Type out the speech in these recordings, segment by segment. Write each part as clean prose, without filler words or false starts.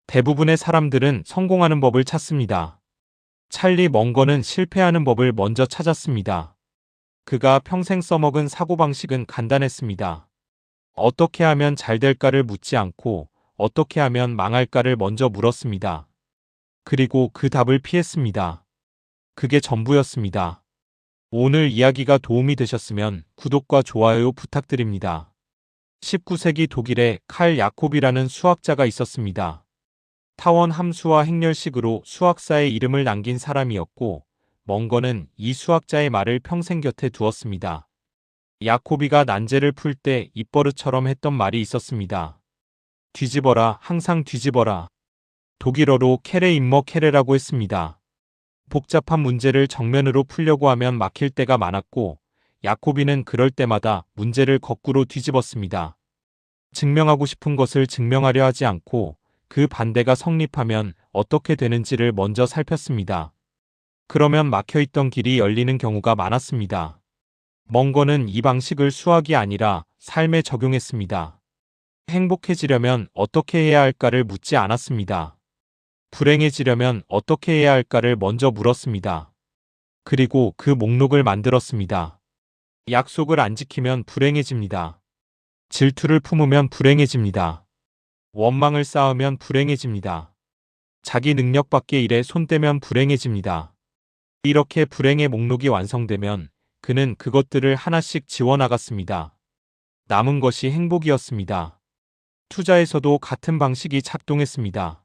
대부분의 사람들은 성공하는 법을 찾습니다. 찰리 멍거는 실패하는 법을 먼저 찾았습니다. 그가 평생 써먹은 사고방식은 간단했습니다. 어떻게 하면 잘 될까를 묻지 않고 어떻게 하면 망할까를 먼저 물었습니다. 그리고 그 답을 피했습니다. 그게 전부였습니다. 오늘 이야기가 도움이 되셨으면 구독과 좋아요 부탁드립니다. 19세기 독일에 칼 야콥이라는 수학자가 있었습니다. 타원 함수와 행렬식으로 수학사의 이름을 남긴 사람이었고, 멍거는 이 수학자의 말을 평생 곁에 두었습니다. 야코비가 난제를 풀 때 입버릇처럼 했던 말이 있었습니다. 뒤집어라, 항상 뒤집어라. 독일어로 케레 임머 케레라고 했습니다. 복잡한 문제를 정면으로 풀려고 하면 막힐 때가 많았고, 야코비는 그럴 때마다 문제를 거꾸로 뒤집었습니다. 증명하고 싶은 것을 증명하려 하지 않고 그 반대가 성립하면 어떻게 되는지를 먼저 살폈습니다. 그러면 막혀있던 길이 열리는 경우가 많았습니다. 멍거는 이 방식을 수학이 아니라 삶에 적용했습니다. 행복해지려면 어떻게 해야 할까를 묻지 않았습니다. 불행해지려면 어떻게 해야 할까를 먼저 물었습니다. 그리고 그 목록을 만들었습니다. 약속을 안 지키면 불행해집니다. 질투를 품으면 불행해집니다. 원망을 쌓으면 불행해집니다. 자기 능력 밖의 일에 손대면 불행해집니다. 이렇게 불행의 목록이 완성되면 그는 그것들을 하나씩 지워나갔습니다. 남은 것이 행복이었습니다. 투자에서도 같은 방식이 작동했습니다.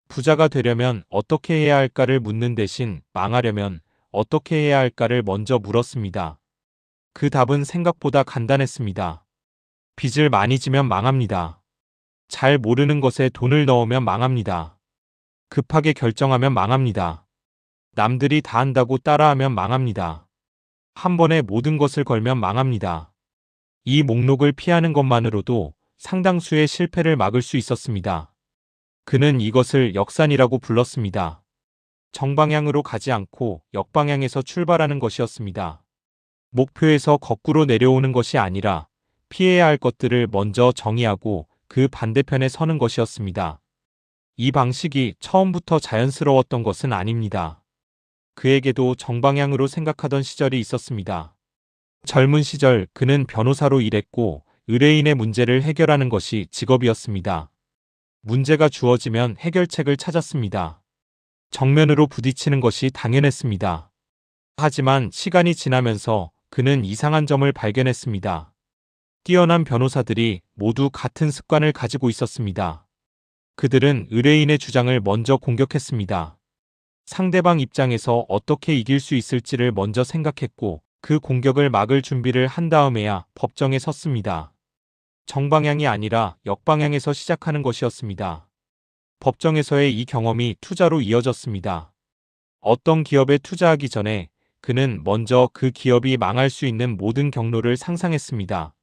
부자가 되려면 어떻게 해야 할까를 묻는 대신 망하려면 어떻게 해야 할까를 먼저 물었습니다. 그 답은 생각보다 간단했습니다. 빚을 많이 지면 망합니다. 잘 모르는 것에 돈을 넣으면 망합니다. 급하게 결정하면 망합니다. 남들이 다 한다고 따라하면 망합니다. 한 번에 모든 것을 걸면 망합니다. 이 목록을 피하는 것만으로도 상당수의 실패를 막을 수 있었습니다. 그는 이것을 역산이라고 불렀습니다. 정방향으로 가지 않고 역방향에서 출발하는 것이었습니다. 목표에서 거꾸로 내려오는 것이 아니라 피해야 할 것들을 먼저 정의하고 그 반대편에 서는 것이었습니다. 이 방식이 처음부터 자연스러웠던 것은 아닙니다. 그에게도 정방향으로 생각하던 시절이 있었습니다. 젊은 시절 그는 변호사로 일했고 의뢰인의 문제를 해결하는 것이 직업이었습니다. 문제가 주어지면 해결책을 찾았습니다. 정면으로 부딪히는 것이 당연했습니다. 하지만 시간이 지나면서 그는 이상한 점을 발견했습니다. 뛰어난 변호사들이 모두 같은 습관을 가지고 있었습니다. 그들은 의뢰인의 주장을 먼저 공격했습니다. 상대방 입장에서 어떻게 이길 수 있을지를 먼저 생각했고 그 공격을 막을 준비를 한 다음에야 법정에 섰습니다. 정방향이 아니라 역방향에서 시작하는 것이었습니다. 법정에서의 이 경험이 투자로 이어졌습니다. 어떤 기업에 투자하기 전에 그는 먼저 그 기업이 망할 수 있는 모든 경로를 상상했습니다.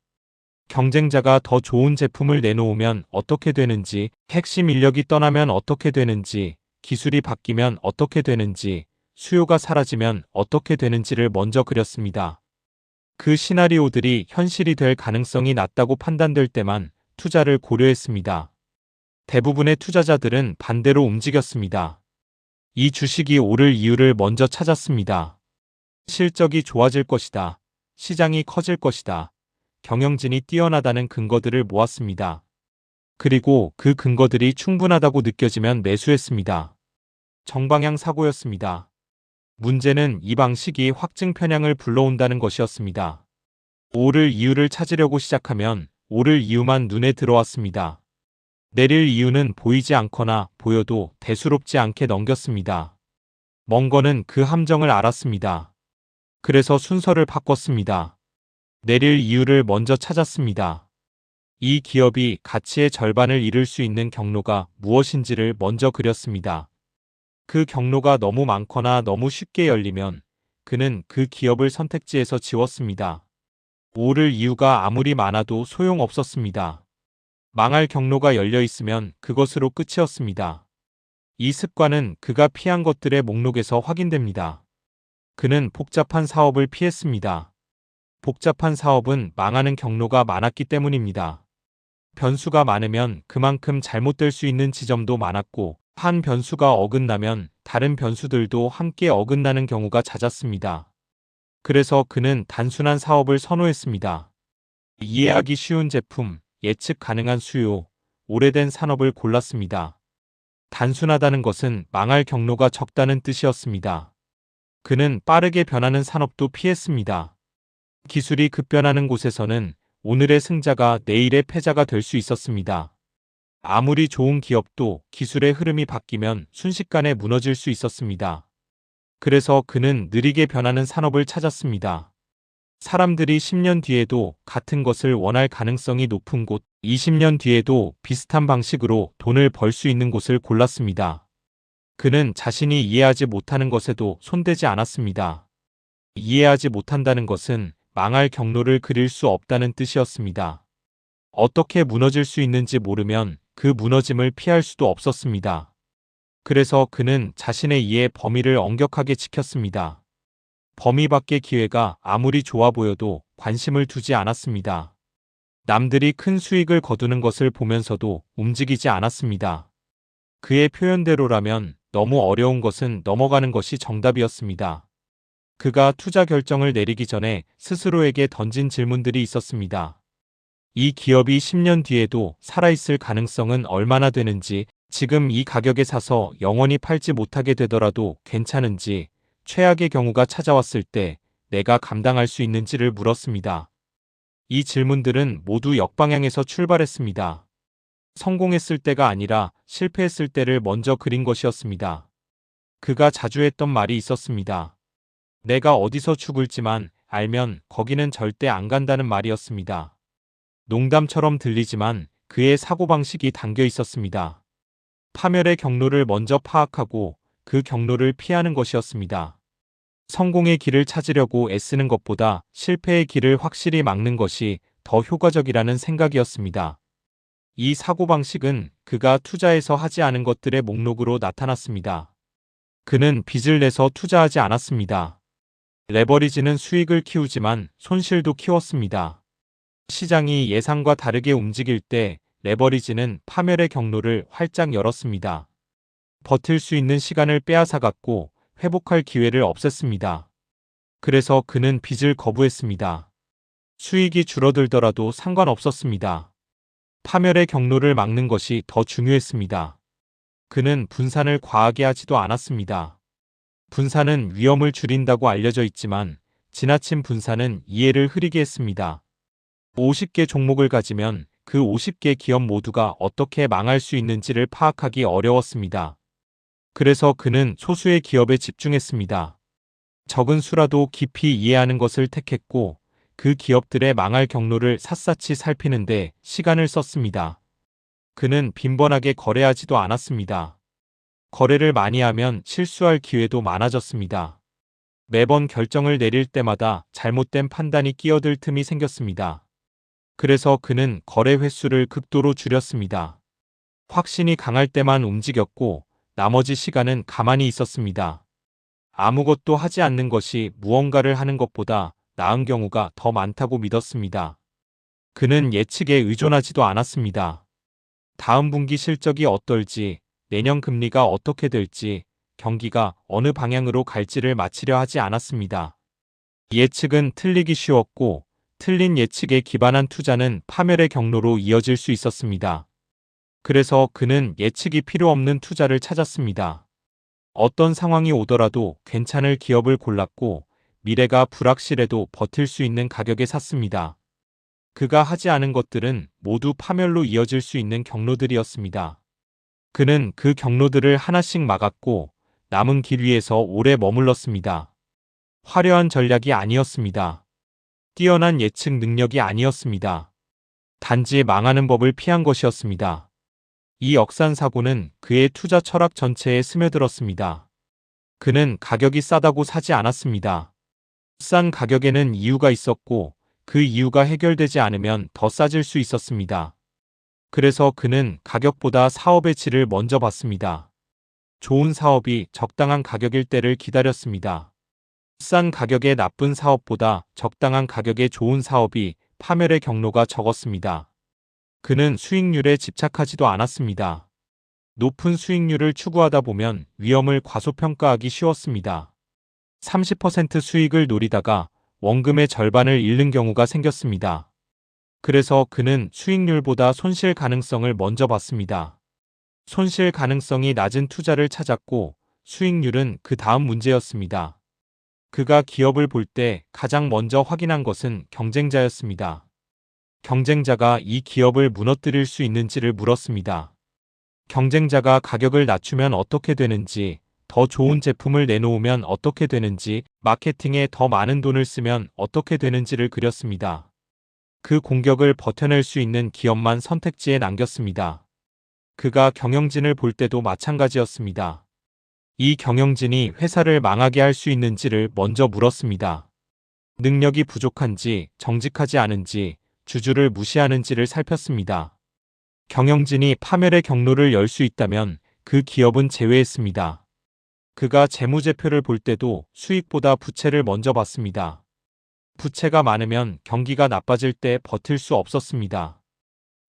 경쟁자가 더 좋은 제품을 내놓으면 어떻게 되는지, 핵심 인력이 떠나면 어떻게 되는지, 기술이 바뀌면 어떻게 되는지, 수요가 사라지면 어떻게 되는지를 먼저 그렸습니다. 그 시나리오들이 현실이 될 가능성이 낮다고 판단될 때만 투자를 고려했습니다. 대부분의 투자자들은 반대로 움직였습니다. 이 주식이 오를 이유를 먼저 찾았습니다. 실적이 좋아질 것이다. 시장이 커질 것이다. 경영진이 뛰어나다는 근거들을 모았습니다. 그리고 그 근거들이 충분하다고 느껴지면 매수했습니다. 정방향 사고였습니다. 문제는 이 방식이 확증 편향을 불러온다는 것이었습니다. 오를 이유를 찾으려고 시작하면 오를 이유만 눈에 들어왔습니다. 내릴 이유는 보이지 않거나 보여도 대수롭지 않게 넘겼습니다. 멍거는 그 함정을 알았습니다. 그래서 순서를 바꿨습니다. 내릴 이유를 먼저 찾았습니다. 이 기업이 가치의 절반을 잃을 수 있는 경로가 무엇인지를 먼저 그렸습니다. 그 경로가 너무 많거나 너무 쉽게 열리면 그는 그 기업을 선택지에서 지웠습니다. 오를 이유가 아무리 많아도 소용없었습니다. 망할 경로가 열려 있으면 그것으로 끝이었습니다. 이 습관은 그가 피한 것들의 목록에서 확인됩니다. 그는 복잡한 사업을 피했습니다. 복잡한 사업은 망하는 경로가 많았기 때문입니다. 변수가 많으면 그만큼 잘못될 수 있는 지점도 많았고, 한 변수가 어긋나면 다른 변수들도 함께 어긋나는 경우가 잦았습니다. 그래서 그는 단순한 사업을 선호했습니다. 이해하기 쉬운 제품, 예측 가능한 수요, 오래된 산업을 골랐습니다. 단순하다는 것은 망할 경로가 적다는 뜻이었습니다. 그는 빠르게 변하는 산업도 피했습니다. 기술이 급변하는 곳에서는 오늘의 승자가 내일의 패자가 될 수 있었습니다. 아무리 좋은 기업도 기술의 흐름이 바뀌면 순식간에 무너질 수 있었습니다. 그래서 그는 느리게 변하는 산업을 찾았습니다. 사람들이 10년 뒤에도 같은 것을 원할 가능성이 높은 곳, 20년 뒤에도 비슷한 방식으로 돈을 벌 수 있는 곳을 골랐습니다. 그는 자신이 이해하지 못하는 것에도 손대지 않았습니다. 이해하지 못한다는 것은 망할 경로를 그릴 수 없다는 뜻이었습니다. 어떻게 무너질 수 있는지 모르면 그 무너짐을 피할 수도 없었습니다. 그래서 그는 자신의 이해 범위를 엄격하게 지켰습니다. 범위 밖의 기회가 아무리 좋아 보여도 관심을 두지 않았습니다. 남들이 큰 수익을 거두는 것을 보면서도 움직이지 않았습니다. 그의 표현대로라면 너무 어려운 것은 넘어가는 것이 정답이었습니다. 그가 투자 결정을 내리기 전에 스스로에게 던진 질문들이 있었습니다. 이 기업이 10년 뒤에도 살아있을 가능성은 얼마나 되는지, 지금 이 가격에 사서 영원히 팔지 못하게 되더라도 괜찮은지, 최악의 경우가 찾아왔을 때 내가 감당할 수 있는지를 물었습니다. 이 질문들은 모두 역방향에서 출발했습니다. 성공했을 때가 아니라 실패했을 때를 먼저 그린 것이었습니다. 그가 자주 했던 말이 있었습니다. 내가 어디서 죽을지만 알면 거기는 절대 안 간다는 말이었습니다. 농담처럼 들리지만 그의 사고방식이 담겨 있었습니다. 파멸의 경로를 먼저 파악하고 그 경로를 피하는 것이었습니다. 성공의 길을 찾으려고 애쓰는 것보다 실패의 길을 확실히 막는 것이 더 효과적이라는 생각이었습니다. 이 사고방식은 그가 투자에서 하지 않은 것들의 목록으로 나타났습니다. 그는 빚을 내서 투자하지 않았습니다. 레버리지는 수익을 키우지만 손실도 키웠습니다. 시장이 예상과 다르게 움직일 때 레버리지는 파멸의 경로를 활짝 열었습니다. 버틸 수 있는 시간을 빼앗아갔고 회복할 기회를 없앴습니다. 그래서 그는 빚을 거부했습니다. 수익이 줄어들더라도 상관없었습니다. 파멸의 경로를 막는 것이 더 중요했습니다. 그는 분산을 과하게 하지도 않았습니다. 분산은 위험을 줄인다고 알려져 있지만 지나친 분산은 이해를 흐리게 했습니다. 50개 종목을 가지면 그 50개 기업 모두가 어떻게 망할 수 있는지를 파악하기 어려웠습니다. 그래서 그는 소수의 기업에 집중했습니다. 적은 수라도 깊이 이해하는 것을 택했고 그 기업들의 망할 경로를 샅샅이 살피는데 시간을 썼습니다. 그는 빈번하게 거래하지도 않았습니다. 거래를 많이 하면 실수할 기회도 많아졌습니다. 매번 결정을 내릴 때마다 잘못된 판단이 끼어들 틈이 생겼습니다. 그래서 그는 거래 횟수를 극도로 줄였습니다. 확신이 강할 때만 움직였고 나머지 시간은 가만히 있었습니다. 아무것도 하지 않는 것이 무언가를 하는 것보다 나은 경우가 더 많다고 믿었습니다. 그는 예측에 의존하지도 않았습니다. 다음 분기 실적이 어떨지, 내년 금리가 어떻게 될지, 경기가 어느 방향으로 갈지를 맞히려 하지 않았습니다. 예측은 틀리기 쉬웠고 틀린 예측에 기반한 투자는 파멸의 경로로 이어질 수 있었습니다. 그래서 그는 예측이 필요 없는 투자를 찾았습니다. 어떤 상황이 오더라도 괜찮을 기업을 골랐고 미래가 불확실해도 버틸 수 있는 가격에 샀습니다. 그가 하지 않은 것들은 모두 파멸로 이어질 수 있는 경로들이었습니다. 그는 그 경로들을 하나씩 막았고 남은 길 위에서 오래 머물렀습니다. 화려한 전략이 아니었습니다. 뛰어난 예측 능력이 아니었습니다. 단지 망하는 법을 피한 것이었습니다. 이 역산 사고는 그의 투자 철학 전체에 스며들었습니다. 그는 가격이 싸다고 사지 않았습니다. 싼 가격에는 이유가 있었고 그 이유가 해결되지 않으면 더 싸질 수 있었습니다. 그래서 그는 가격보다 사업의 질을 먼저 봤습니다. 좋은 사업이 적당한 가격일 때를 기다렸습니다. 싼 가격의 나쁜 사업보다 적당한 가격의 좋은 사업이 파멸의 경로가 적었습니다. 그는 수익률에 집착하지도 않았습니다. 높은 수익률을 추구하다 보면 위험을 과소평가하기 쉬웠습니다. 30% 수익을 노리다가 원금의 절반을 잃는 경우가 생겼습니다. 그래서 그는 수익률보다 손실 가능성을 먼저 봤습니다. 손실 가능성이 낮은 투자를 찾았고 수익률은 그 다음 문제였습니다. 그가 기업을 볼 때 가장 먼저 확인한 것은 경쟁자였습니다. 경쟁자가 이 기업을 무너뜨릴 수 있는지를 물었습니다. 경쟁자가 가격을 낮추면 어떻게 되는지, 더 좋은 제품을 내놓으면 어떻게 되는지, 마케팅에 더 많은 돈을 쓰면 어떻게 되는지를 그렸습니다. 그 공격을 버텨낼 수 있는 기업만 선택지에 남겼습니다. 그가 경영진을 볼 때도 마찬가지였습니다. 이 경영진이 회사를 망하게 할 수 있는지를 먼저 물었습니다. 능력이 부족한지, 정직하지 않은지, 주주를 무시하는지를 살폈습니다. 경영진이 파멸의 경로를 열 수 있다면 그 기업은 제외했습니다. 그가 재무제표를 볼 때도 수익보다 부채를 먼저 봤습니다. 부채가 많으면 경기가 나빠질 때 버틸 수 없었습니다.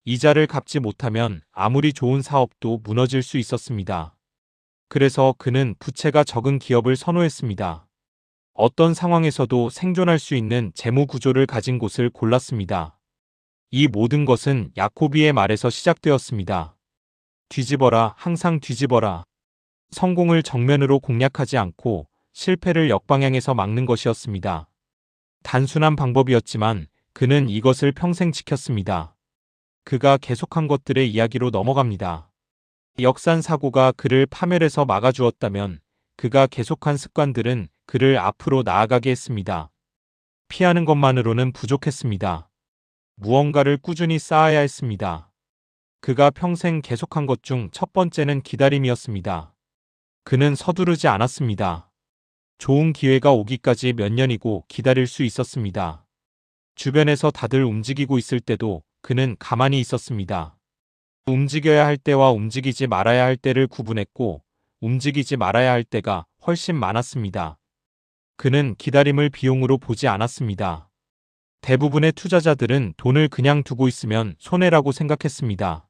이자를 갚지 못하면 아무리 좋은 사업도 무너질 수 있었습니다. 그래서 그는 부채가 적은 기업을 선호했습니다. 어떤 상황에서도 생존할 수 있는 재무 구조를 가진 곳을 골랐습니다. 이 모든 것은 야코비의 말에서 시작되었습니다. 뒤집어라, 항상 뒤집어라. 성공을 정면으로 공략하지 않고 실패를 역방향에서 막는 것이었습니다. 단순한 방법이었지만 그는 이것을 평생 지켰습니다. 그가 계속한 것들의 이야기로 넘어갑니다. 역산사고가 그를 파멸에서 막아주었다면 그가 계속한 습관들은 그를 앞으로 나아가게 했습니다. 피하는 것만으로는 부족했습니다. 무언가를 꾸준히 쌓아야 했습니다. 그가 평생 계속한 것 중 첫 번째는 기다림이었습니다. 그는 서두르지 않았습니다. 좋은 기회가 오기까지 몇 년이고 기다릴 수 있었습니다. 주변에서 다들 움직이고 있을 때도 그는 가만히 있었습니다. 움직여야 할 때와 움직이지 말아야 할 때를 구분했고 움직이지 말아야 할 때가 훨씬 많았습니다. 그는 기다림을 비용으로 보지 않았습니다. 대부분의 투자자들은 돈을 그냥 두고 있으면 손해라고 생각했습니다.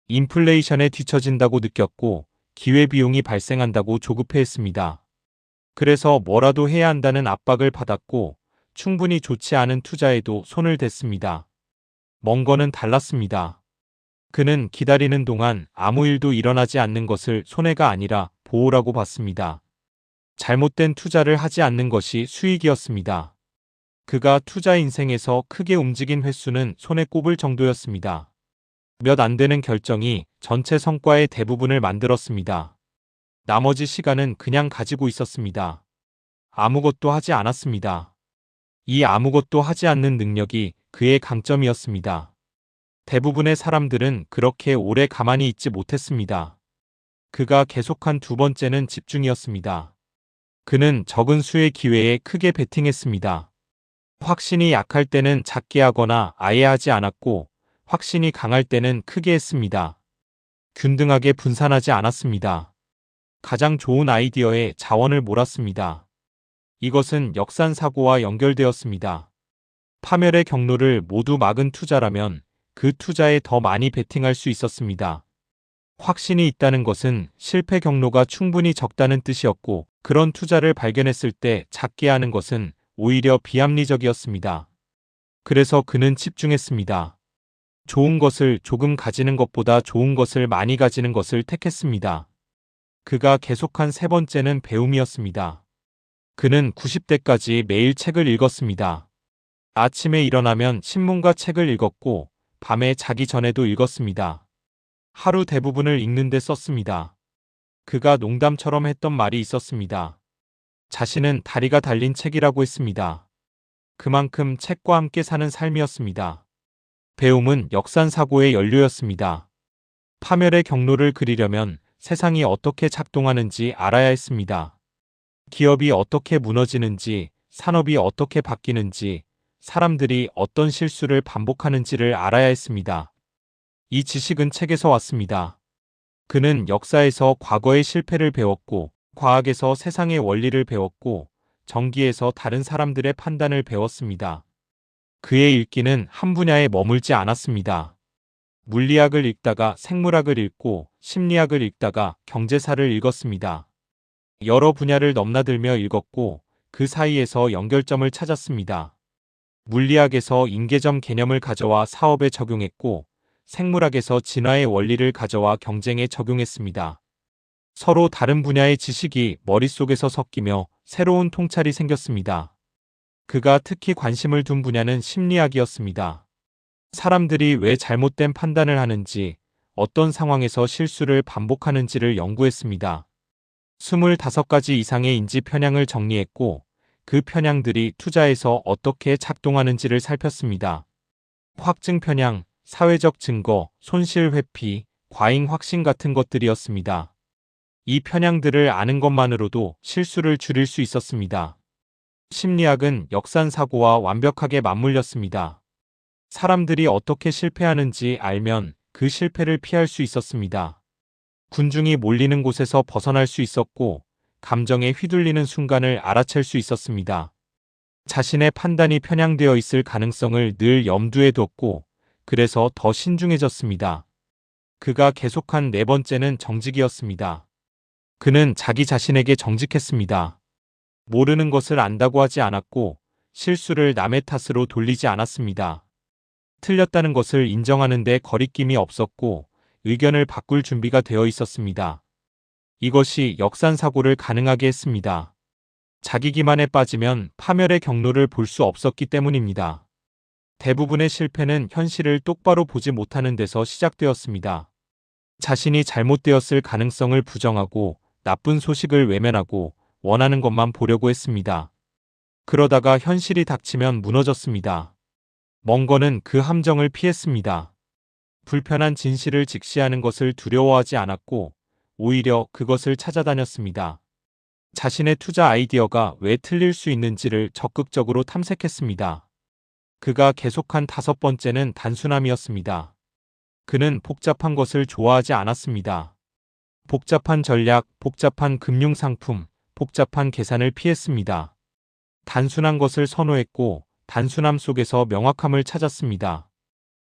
인플레이션에 뒤처진다고 느꼈고 기회비용이 발생한다고 조급해했습니다. 그래서 뭐라도 해야 한다는 압박을 받았고 충분히 좋지 않은 투자에도 손을 댔습니다. 멍거는 달랐습니다. 그는 기다리는 동안 아무 일도 일어나지 않는 것을 손해가 아니라 보호라고 봤습니다. 잘못된 투자를 하지 않는 것이 수익이었습니다. 그가 투자 인생에서 크게 움직인 횟수는 손에 꼽을 정도였습니다. 몇 안 되는 결정이 전체 성과의 대부분을 만들었습니다. 나머지 시간은 그냥 가지고 있었습니다. 아무것도 하지 않았습니다. 이 아무것도 하지 않는 능력이 그의 강점이었습니다. 대부분의 사람들은 그렇게 오래 가만히 있지 못했습니다. 그가 계속한 두 번째는 집중이었습니다. 그는 적은 수의 기회에 크게 베팅했습니다. 확신이 약할 때는 작게 하거나 아예 하지 않았고 확신이 강할 때는 크게 했습니다. 균등하게 분산하지 않았습니다. 가장 좋은 아이디어에 자원을 몰았습니다. 이것은 역산사고와 연결되었습니다. 파멸의 경로를 모두 막은 투자라면 그 투자에 더 많이 베팅할 수 있었습니다. 확신이 있다는 것은 실패 경로가 충분히 적다는 뜻이었고 그런 투자를 발견했을 때 작게 하는 것은 오히려 비합리적이었습니다. 그래서 그는 집중했습니다. 좋은 것을 조금 가지는 것보다 좋은 것을 많이 가지는 것을 택했습니다. 그가 계속한 세 번째는 배움이었습니다. 그는 90대까지 매일 책을 읽었습니다. 아침에 일어나면 신문과 책을 읽었고 밤에 자기 전에도 읽었습니다. 하루 대부분을 읽는데 썼습니다. 그가 농담처럼 했던 말이 있었습니다. 자신은 다리가 달린 책이라고 했습니다. 그만큼 책과 함께 사는 삶이었습니다. 배움은 역산사고의 연료였습니다. 파멸의 경로를 그리려면 세상이 어떻게 작동하는지 알아야 했습니다. 기업이 어떻게 무너지는지, 산업이 어떻게 바뀌는지, 사람들이 어떤 실수를 반복하는지를 알아야 했습니다. 이 지식은 책에서 왔습니다. 그는 역사에서 과거의 실패를 배웠고, 과학에서 세상의 원리를 배웠고, 정기에서 다른 사람들의 판단을 배웠습니다. 그의 읽기는 한 분야에 머물지 않았습니다. 물리학을 읽다가 생물학을 읽고 심리학을 읽다가 경제사를 읽었습니다. 여러 분야를 넘나들며 읽었고 그 사이에서 연결점을 찾았습니다. 물리학에서 인계점 개념을 가져와 사업에 적용했고 생물학에서 진화의 원리를 가져와 경쟁에 적용했습니다. 서로 다른 분야의 지식이 머릿속에서 섞이며 새로운 통찰이 생겼습니다. 그가 특히 관심을 둔 분야는 심리학이었습니다. 사람들이 왜 잘못된 판단을 하는지, 어떤 상황에서 실수를 반복하는지를 연구했습니다. 25가지 이상의 인지 편향을 정리했고 그 편향들이 투자에서 어떻게 작동하는지를 살폈습니다. 확증 편향, 사회적 증거, 손실 회피, 과잉 확신 같은 것들이었습니다. 이 편향들을 아는 것만으로도 실수를 줄일 수 있었습니다. 심리학은 역산사고와 완벽하게 맞물렸습니다. 사람들이 어떻게 실패하는지 알면 그 실패를 피할 수 있었습니다. 군중이 몰리는 곳에서 벗어날 수 있었고 감정에 휘둘리는 순간을 알아챌 수 있었습니다. 자신의 판단이 편향되어 있을 가능성을 늘 염두에 뒀고 그래서 더 신중해졌습니다. 그가 계속한 네 번째는 정직이었습니다. 그는 자기 자신에게 정직했습니다. 모르는 것을 안다고 하지 않았고 실수를 남의 탓으로 돌리지 않았습니다. 틀렸다는 것을 인정하는 데 거리낌이 없었고 의견을 바꿀 준비가 되어 있었습니다. 이것이 역산사고를 가능하게 했습니다. 자기 기만에 빠지면 파멸의 경로를 볼 수 없었기 때문입니다. 대부분의 실패는 현실을 똑바로 보지 못하는 데서 시작되었습니다. 자신이 잘못되었을 가능성을 부정하고 나쁜 소식을 외면하고 원하는 것만 보려고 했습니다. 그러다가 현실이 닥치면 무너졌습니다. 멍거는 그 함정을 피했습니다. 불편한 진실을 직시하는 것을 두려워하지 않았고 오히려 그것을 찾아다녔습니다. 자신의 투자 아이디어가 왜 틀릴 수 있는지를 적극적으로 탐색했습니다. 그가 계속한 다섯 번째는 단순함이었습니다. 그는 복잡한 것을 좋아하지 않았습니다. 복잡한 전략, 복잡한 금융상품, 복잡한 계산을 피했습니다. 단순한 것을 선호했고 단순함 속에서 명확함을 찾았습니다.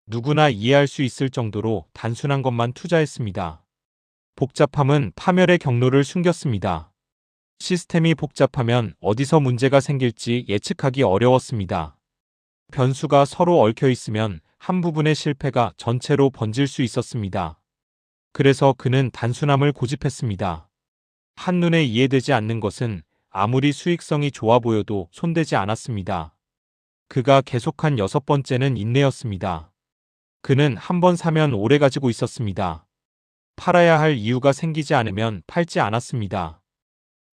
누구나 이해할 수 있을 정도로 단순한 것만 투자했습니다. 복잡함은 파멸의 경로를 숨겼습니다. 시스템이 복잡하면 어디서 문제가 생길지 예측하기 어려웠습니다. 변수가 서로 얽혀 있으면 한 부분의 실패가 전체로 번질 수 있었습니다. 그래서 그는 단순함을 고집했습니다. 한눈에 이해되지 않는 것은 아무리 수익성이 좋아 보여도 손대지 않았습니다. 그가 계속한 여섯 번째는 인내였습니다. 그는 한 번 사면 오래 가지고 있었습니다. 팔아야 할 이유가 생기지 않으면 팔지 않았습니다.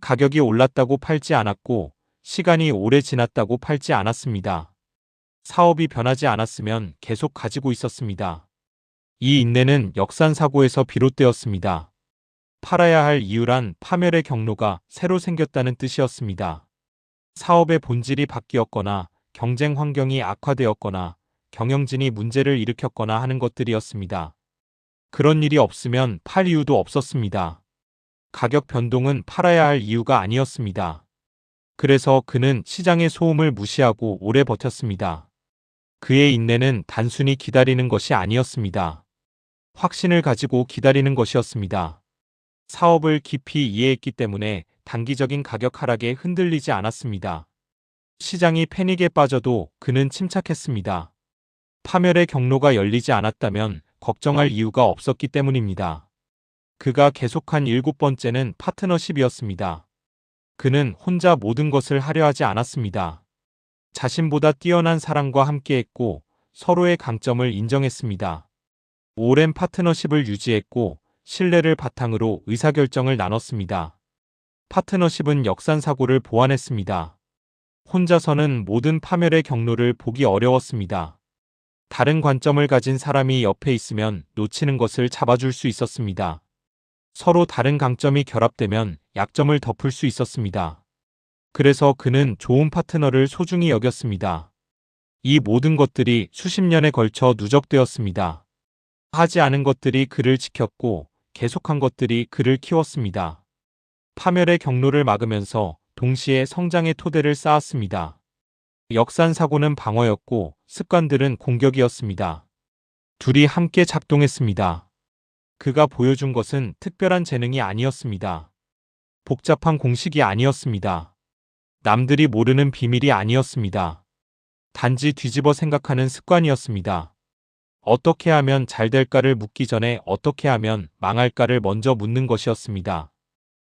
가격이 올랐다고 팔지 않았고 시간이 오래 지났다고 팔지 않았습니다. 사업이 변하지 않았으면 계속 가지고 있었습니다. 이 인내는 역산사고에서 비롯되었습니다. 팔아야 할 이유란 파멸의 경로가 새로 생겼다는 뜻이었습니다. 사업의 본질이 바뀌었거나 경쟁 환경이 악화되었거나 경영진이 문제를 일으켰거나 하는 것들이었습니다. 그런 일이 없으면 팔 이유도 없었습니다. 가격 변동은 팔아야 할 이유가 아니었습니다. 그래서 그는 시장의 소음을 무시하고 오래 버텼습니다. 그의 인내는 단순히 기다리는 것이 아니었습니다. 확신을 가지고 기다리는 것이었습니다. 사업을 깊이 이해했기 때문에 단기적인 가격 하락에 흔들리지 않았습니다. 시장이 패닉에 빠져도 그는 침착했습니다. 파멸의 경로가 열리지 않았다면 걱정할 이유가 없었기 때문입니다. 그가 계속한 일곱 번째는 파트너십이었습니다. 그는 혼자 모든 것을 하려 하지 않았습니다. 자신보다 뛰어난 사람과 함께했고 서로의 강점을 인정했습니다. 오랜 파트너십을 유지했고 신뢰를 바탕으로 의사결정을 나눴습니다. 파트너십은 역산사고를 보완했습니다. 혼자서는 모든 파멸의 경로를 보기 어려웠습니다. 다른 관점을 가진 사람이 옆에 있으면 놓치는 것을 잡아줄 수 있었습니다. 서로 다른 강점이 결합되면 약점을 덮을 수 있었습니다. 그래서 그는 좋은 파트너를 소중히 여겼습니다. 이 모든 것들이 수십 년에 걸쳐 누적되었습니다. 하지 않은 것들이 그를 지켰고 계속한 것들이 그를 키웠습니다. 파멸의 경로를 막으면서 동시에 성장의 토대를 쌓았습니다. 역산사고는 방어였고 습관들은 공격이었습니다. 둘이 함께 작동했습니다. 그가 보여준 것은 특별한 재능이 아니었습니다. 복잡한 공식이 아니었습니다. 남들이 모르는 비밀이 아니었습니다. 단지 뒤집어 생각하는 습관이었습니다. 어떻게 하면 잘 될까를 묻기 전에 어떻게 하면 망할까를 먼저 묻는 것이었습니다.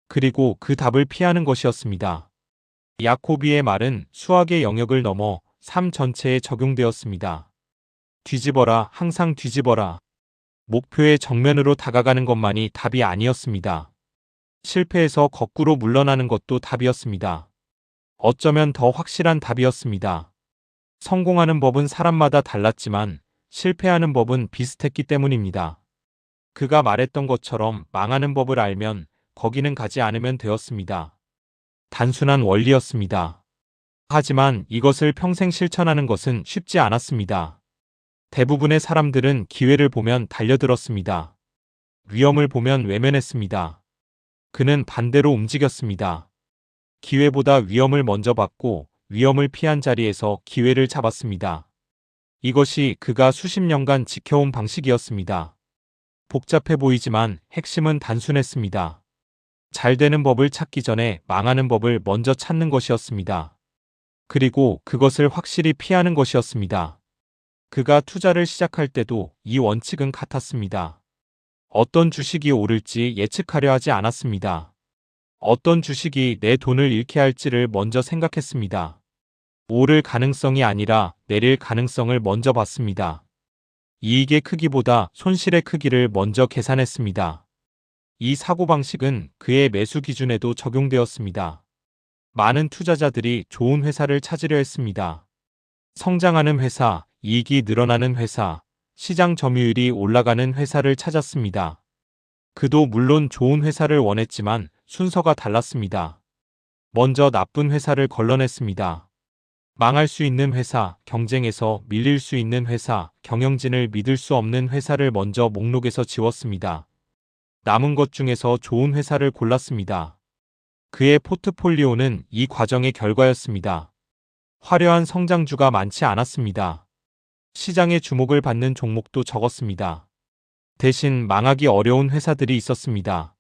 그리고 그 답을 피하는 것이었습니다. 야코비의 말은 수학의 영역을 넘어 삶 전체에 적용되었습니다. 뒤집어라, 항상 뒤집어라. 목표의 정면으로 다가가는 것만이 답이 아니었습니다. 실패해서 거꾸로 물러나는 것도 답이었습니다. 어쩌면 더 확실한 답이었습니다. 성공하는 법은 사람마다 달랐지만 실패하는 법은 비슷했기 때문입니다. 그가 말했던 것처럼 망하는 법을 알면 거기는 가지 않으면 되었습니다. 단순한 원리였습니다. 하지만 이것을 평생 실천하는 것은 쉽지 않았습니다. 대부분의 사람들은 기회를 보면 달려들었습니다. 위험을 보면 외면했습니다. 그는 반대로 움직였습니다. 기회보다 위험을 먼저 받고 위험을 피한 자리에서 기회를 잡았습니다. 이것이 그가 수십 년간 지켜온 방식이었습니다. 복잡해 보이지만 핵심은 단순했습니다. 잘 되는 법을 찾기 전에 망하는 법을 먼저 찾는 것이었습니다. 그리고 그것을 확실히 피하는 것이었습니다. 그가 투자를 시작할 때도 이 원칙은 같았습니다. 어떤 주식이 오를지 예측하려 하지 않았습니다. 어떤 주식이 내 돈을 잃게 할지를 먼저 생각했습니다. 오를 가능성이 아니라 내릴 가능성을 먼저 봤습니다. 이익의 크기보다 손실의 크기를 먼저 계산했습니다. 이 사고방식은 그의 매수 기준에도 적용되었습니다. 많은 투자자들이 좋은 회사를 찾으려 했습니다. 성장하는 회사, 이익이 늘어나는 회사, 시장 점유율이 올라가는 회사를 찾았습니다. 그도 물론 좋은 회사를 원했지만 순서가 달랐습니다. 먼저 나쁜 회사를 걸러냈습니다. 망할 수 있는 회사, 경쟁에서 밀릴 수 있는 회사, 경영진을 믿을 수 없는 회사를 먼저 목록에서 지웠습니다. 남은 것 중에서 좋은 회사를 골랐습니다. 그의 포트폴리오는 이 과정의 결과였습니다. 화려한 성장주가 많지 않았습니다. 시장의 주목을 받는 종목도 적었습니다. 대신 망하기 어려운 회사들이 있었습니다.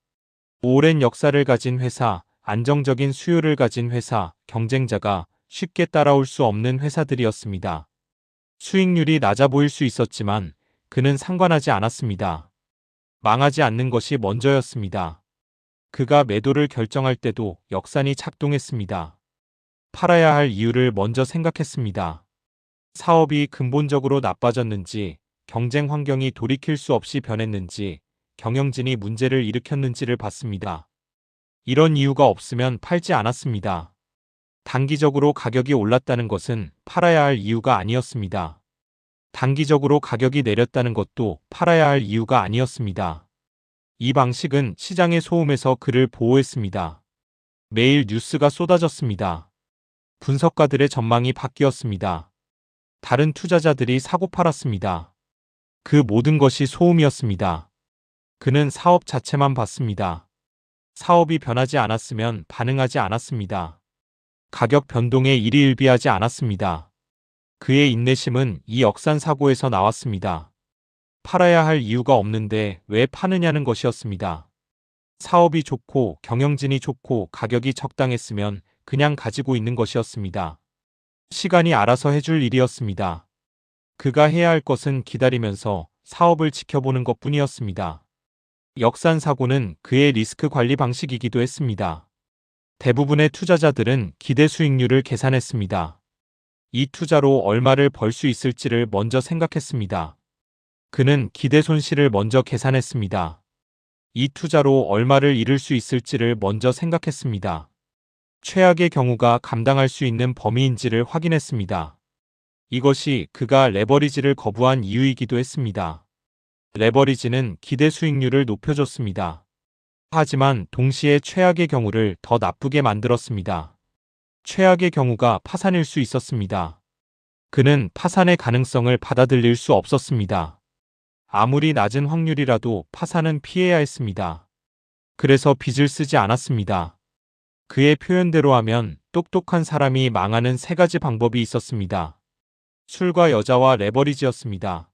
오랜 역사를 가진 회사, 안정적인 수요를 가진 회사, 경쟁자가 쉽게 따라올 수 없는 회사들이었습니다. 수익률이 낮아 보일 수 있었지만 그는 상관하지 않았습니다. 망하지 않는 것이 먼저였습니다. 그가 매도를 결정할 때도 역산이 작동했습니다. 팔아야 할 이유를 먼저 생각했습니다. 사업이 근본적으로 나빠졌는지, 경쟁 환경이 돌이킬 수 없이 변했는지, 경영진이 문제를 일으켰는지를 봤습니다. 이런 이유가 없으면 팔지 않았습니다. 단기적으로 가격이 올랐다는 것은 팔아야 할 이유가 아니었습니다. 단기적으로 가격이 내렸다는 것도 팔아야 할 이유가 아니었습니다. 이 방식은 시장의 소음에서 그를 보호했습니다. 매일 뉴스가 쏟아졌습니다. 분석가들의 전망이 바뀌었습니다. 다른 투자자들이 사고 팔았습니다. 그 모든 것이 소음이었습니다. 그는 사업 자체만 봤습니다. 사업이 변하지 않았으면 반응하지 않았습니다. 가격 변동에 일희일비하지 않았습니다. 그의 인내심은 이 역산 사고에서 나왔습니다. 팔아야 할 이유가 없는데 왜 파느냐는 것이었습니다. 사업이 좋고 경영진이 좋고 가격이 적당했으면 그냥 가지고 있는 것이었습니다. 시간이 알아서 해줄 일이었습니다. 그가 해야 할 것은 기다리면서 사업을 지켜보는 것뿐이었습니다. 역산 사고는 그의 리스크 관리 방식이기도 했습니다. 대부분의 투자자들은 기대 수익률을 계산했습니다. 이 투자로 얼마를 벌 수 있을지를 먼저 생각했습니다. 그는 기대 손실을 먼저 계산했습니다. 이 투자로 얼마를 잃을 수 있을지를 먼저 생각했습니다. 최악의 경우가 감당할 수 있는 범위인지를 확인했습니다. 이것이 그가 레버리지를 거부한 이유이기도 했습니다. 레버리지는 기대 수익률을 높여줬습니다. 하지만 동시에 최악의 경우를 더 나쁘게 만들었습니다. 최악의 경우가 파산일 수 있었습니다. 그는 파산의 가능성을 받아들일 수 없었습니다. 아무리 낮은 확률이라도 파산은 피해야 했습니다. 그래서 빚을 쓰지 않았습니다. 그의 표현대로 하면 똑똑한 사람이 망하는 세 가지 방법이 있었습니다. 술과 여자와 레버리지였습니다.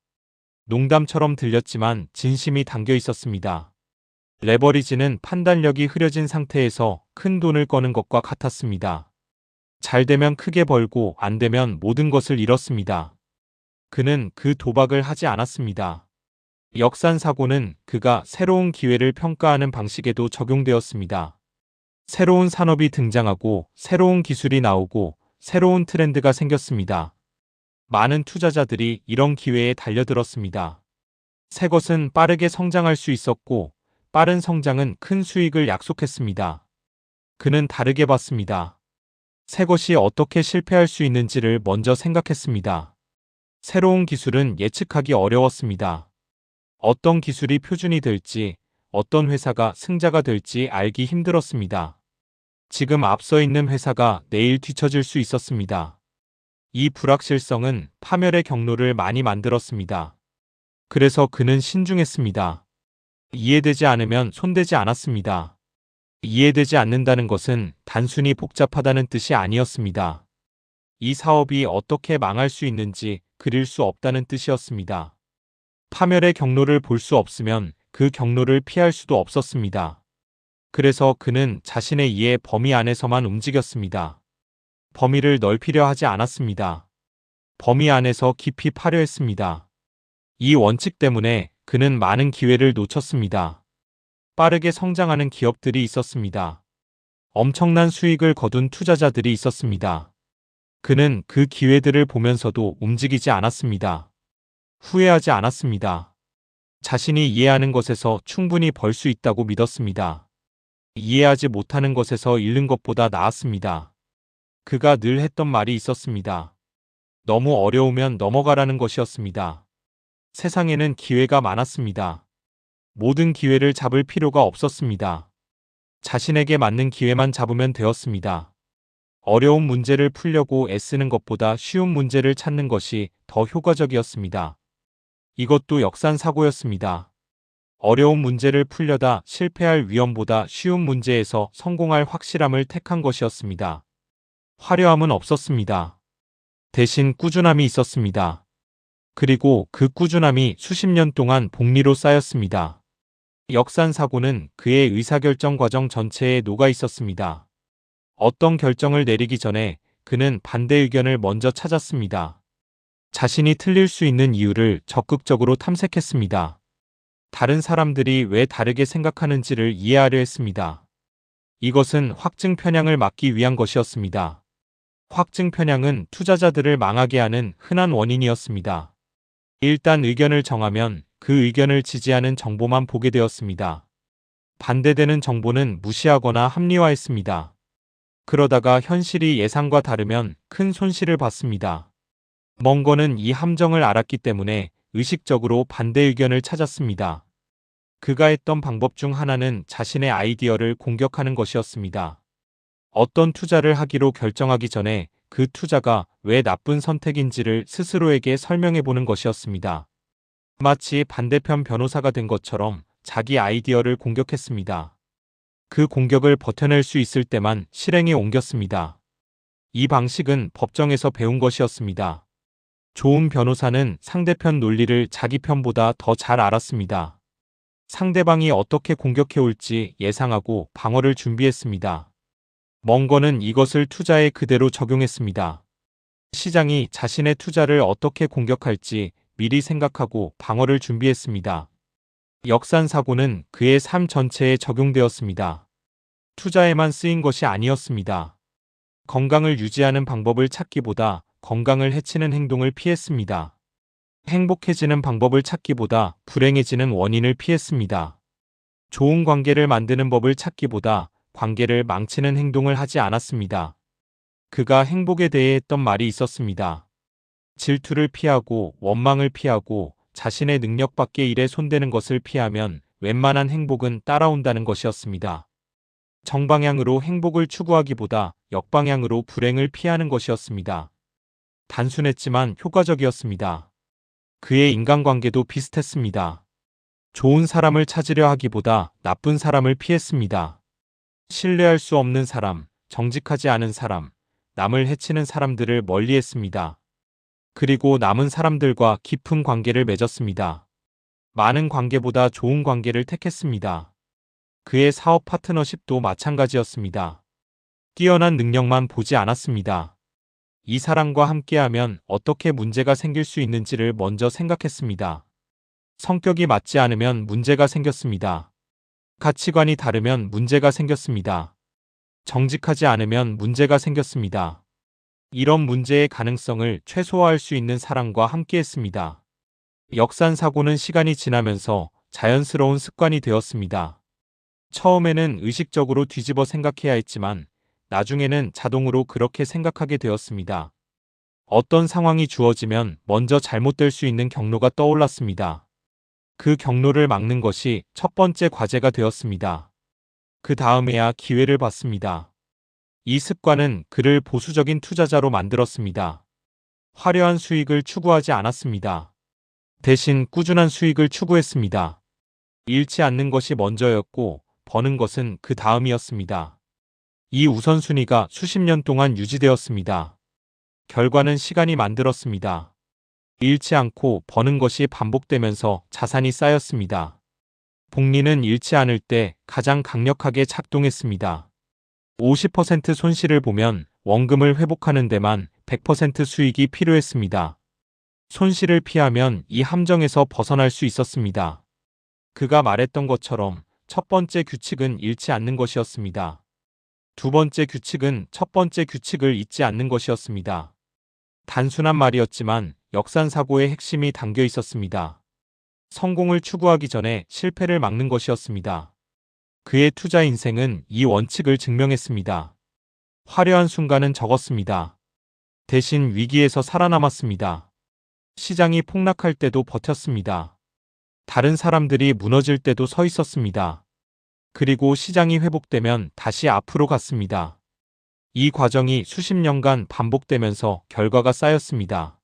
농담처럼 들렸지만 진심이 담겨 있었습니다. 레버리지는 판단력이 흐려진 상태에서 큰 돈을 꺼는 것과 같았습니다. 잘 되면 크게 벌고 안 되면 모든 것을 잃었습니다. 그는 그 도박을 하지 않았습니다. 역산사고는 그가 새로운 기회를 평가하는 방식에도 적용되었습니다. 새로운 산업이 등장하고 새로운 기술이 나오고 새로운 트렌드가 생겼습니다. 많은 투자자들이 이런 기회에 달려들었습니다. 새 것은 빠르게 성장할 수 있었고 빠른 성장은 큰 수익을 약속했습니다. 그는 다르게 봤습니다. 새 것이 어떻게 실패할 수 있는지를 먼저 생각했습니다. 새로운 기술은 예측하기 어려웠습니다. 어떤 기술이 표준이 될지, 어떤 회사가 승자가 될지 알기 힘들었습니다. 지금 앞서 있는 회사가 내일 뒤처질 수 있었습니다. 이 불확실성은 파멸의 경로를 많이 만들었습니다. 그래서 그는 신중했습니다. 이해되지 않으면 손대지 않았습니다. 이해되지 않는다는 것은 단순히 복잡하다는 뜻이 아니었습니다. 이 사업이 어떻게 망할 수 있는지 그릴 수 없다는 뜻이었습니다. 파멸의 경로를 볼 수 없으면 그 경로를 피할 수도 없었습니다. 그래서 그는 자신의 이해 범위 안에서만 움직였습니다. 범위를 넓히려 하지 않았습니다. 범위 안에서 깊이 파려 했습니다. 이 원칙 때문에 그는 많은 기회를 놓쳤습니다. 빠르게 성장하는 기업들이 있었습니다. 엄청난 수익을 거둔 투자자들이 있었습니다. 그는 그 기회들을 보면서도 움직이지 않았습니다. 후회하지 않았습니다. 자신이 이해하는 것에서 충분히 벌 수 있다고 믿었습니다. 이해하지 못하는 것에서 잃는 것보다 나았습니다. 그가 늘 했던 말이 있었습니다. 너무 어려우면 넘어가라는 것이었습니다. 세상에는 기회가 많았습니다. 모든 기회를 잡을 필요가 없었습니다. 자신에게 맞는 기회만 잡으면 되었습니다. 어려운 문제를 풀려고 애쓰는 것보다 쉬운 문제를 찾는 것이 더 효과적이었습니다. 이것도 역산사고였습니다. 어려운 문제를 풀려다 실패할 위험보다 쉬운 문제에서 성공할 확실함을 택한 것이었습니다. 화려함은 없었습니다. 대신 꾸준함이 있었습니다. 그리고 그 꾸준함이 수십 년 동안 복리로 쌓였습니다. 역산사고는 그의 의사결정 과정 전체에 녹아 있었습니다. 어떤 결정을 내리기 전에 그는 반대 의견을 먼저 찾았습니다. 자신이 틀릴 수 있는 이유를 적극적으로 탐색했습니다. 다른 사람들이 왜 다르게 생각하는지를 이해하려 했습니다. 이것은 확증 편향을 막기 위한 것이었습니다. 확증 편향은 투자자들을 망하게 하는 흔한 원인이었습니다. 일단 의견을 정하면 그 의견을 지지하는 정보만 보게 되었습니다. 반대되는 정보는 무시하거나 합리화했습니다. 그러다가 현실이 예상과 다르면 큰 손실을 봤습니다. 멍거는 이 함정을 알았기 때문에 의식적으로 반대 의견을 찾았습니다. 그가 했던 방법 중 하나는 자신의 아이디어를 공격하는 것이었습니다. 어떤 투자를 하기로 결정하기 전에 그 투자가 왜 나쁜 선택인지를 스스로에게 설명해 보는 것이었습니다. 마치 반대편 변호사가 된 것처럼 자기 아이디어를 공격했습니다. 그 공격을 버텨낼 수 있을 때만 실행에 옮겼습니다. 이 방식은 법정에서 배운 것이었습니다. 좋은 변호사는 상대편 논리를 자기 편보다 더 잘 알았습니다. 상대방이 어떻게 공격해 올지 예상하고 방어를 준비했습니다. 멍거는 이것을 투자에 그대로 적용했습니다. 시장이 자신의 투자를 어떻게 공격할지 미리 생각하고 방어를 준비했습니다. 역산사고는 그의 삶 전체에 적용되었습니다. 투자에만 쓰인 것이 아니었습니다. 건강을 유지하는 방법을 찾기보다 건강을 해치는 행동을 피했습니다. 행복해지는 방법을 찾기보다 불행해지는 원인을 피했습니다. 좋은 관계를 만드는 법을 찾기보다 관계를 망치는 행동을 하지 않았습니다. 그가 행복에 대해 했던 말이 있었습니다. 질투를 피하고 원망을 피하고 자신의 능력 밖의 일에 손대는 것을 피하면 웬만한 행복은 따라온다는 것이었습니다. 정방향으로 행복을 추구하기보다 역방향으로 불행을 피하는 것이었습니다. 단순했지만 효과적이었습니다. 그의 인간관계도 비슷했습니다. 좋은 사람을 찾으려 하기보다 나쁜 사람을 피했습니다. 신뢰할 수 없는 사람, 정직하지 않은 사람, 남을 해치는 사람들을 멀리했습니다. 그리고 남은 사람들과 깊은 관계를 맺었습니다. 많은 관계보다 좋은 관계를 택했습니다. 그의 사업 파트너십도 마찬가지였습니다. 뛰어난 능력만 보지 않았습니다. 이 사람과 함께하면 어떻게 문제가 생길 수 있는지를 먼저 생각했습니다. 성격이 맞지 않으면 문제가 생겼습니다. 가치관이 다르면 문제가 생겼습니다. 정직하지 않으면 문제가 생겼습니다. 이런 문제의 가능성을 최소화할 수 있는 사람과 함께했습니다. 역산사고는 시간이 지나면서 자연스러운 습관이 되었습니다. 처음에는 의식적으로 뒤집어 생각해야 했지만 나중에는 자동으로 그렇게 생각하게 되었습니다. 어떤 상황이 주어지면 먼저 잘못될 수 있는 경로가 떠올랐습니다. 그 경로를 막는 것이 첫 번째 과제가 되었습니다. 그 다음에야 기회를 봤습니다. 이 습관은 그를 보수적인 투자자로 만들었습니다. 화려한 수익을 추구하지 않았습니다. 대신 꾸준한 수익을 추구했습니다. 잃지 않는 것이 먼저였고 버는 것은 그 다음이었습니다. 이 우선순위가 수십 년 동안 유지되었습니다. 결과는 시간이 만들었습니다. 잃지 않고 버는 것이 반복되면서 자산이 쌓였습니다. 복리는 잃지 않을 때 가장 강력하게 작동했습니다. 50% 손실을 보면 원금을 회복하는 데만 100% 수익이 필요했습니다. 손실을 피하면 이 함정에서 벗어날 수 있었습니다. 그가 말했던 것처럼 첫 번째 규칙은 잃지 않는 것이었습니다. 두 번째 규칙은 첫 번째 규칙을 잊지 않는 것이었습니다. 단순한 말이었지만 역산사고의 핵심이 담겨 있었습니다. 성공을 추구하기 전에 실패를 막는 것이었습니다. 그의 투자 인생은 이 원칙을 증명했습니다. 화려한 순간은 적었습니다. 대신 위기에서 살아남았습니다. 시장이 폭락할 때도 버텼습니다. 다른 사람들이 무너질 때도 서 있었습니다. 그리고 시장이 회복되면 다시 앞으로 갔습니다. 이 과정이 수십 년간 반복되면서 결과가 쌓였습니다.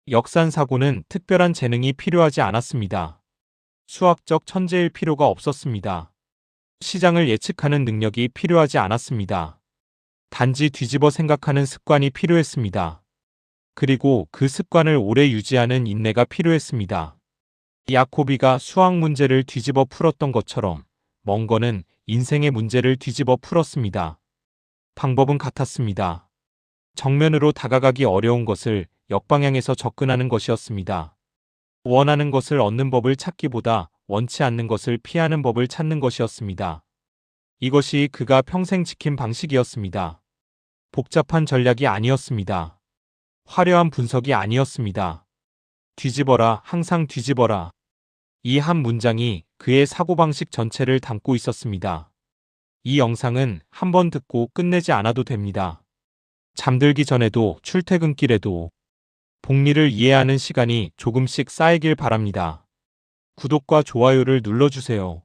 역산사고는 특별한 재능이 필요하지 않았습니다. 수학적 천재일 필요가 없었습니다. 시장을 예측하는 능력이 필요하지 않았습니다. 단지 뒤집어 생각하는 습관이 필요했습니다. 그리고 그 습관을 오래 유지하는 인내가 필요했습니다. 야코비가 수학 문제를 뒤집어 풀었던 것처럼 멍거는 인생의 문제를 뒤집어 풀었습니다. 방법은 같았습니다. 정면으로 다가가기 어려운 것을 역방향에서 접근하는 것이었습니다. 원하는 것을 얻는 법을 찾기보다 원치 않는 것을 피하는 법을 찾는 것이었습니다. 이것이 그가 평생 지킨 방식이었습니다. 복잡한 전략이 아니었습니다. 화려한 분석이 아니었습니다. 뒤집어라, 항상 뒤집어라. 이 한 문장이 그의 사고방식 전체를 담고 있었습니다. 이 영상은 한 번 듣고 끝내지 않아도 됩니다. 잠들기 전에도 출퇴근길에도 복리를 이해하는 시간이 조금씩 쌓이길 바랍니다. 구독과 좋아요를 눌러주세요.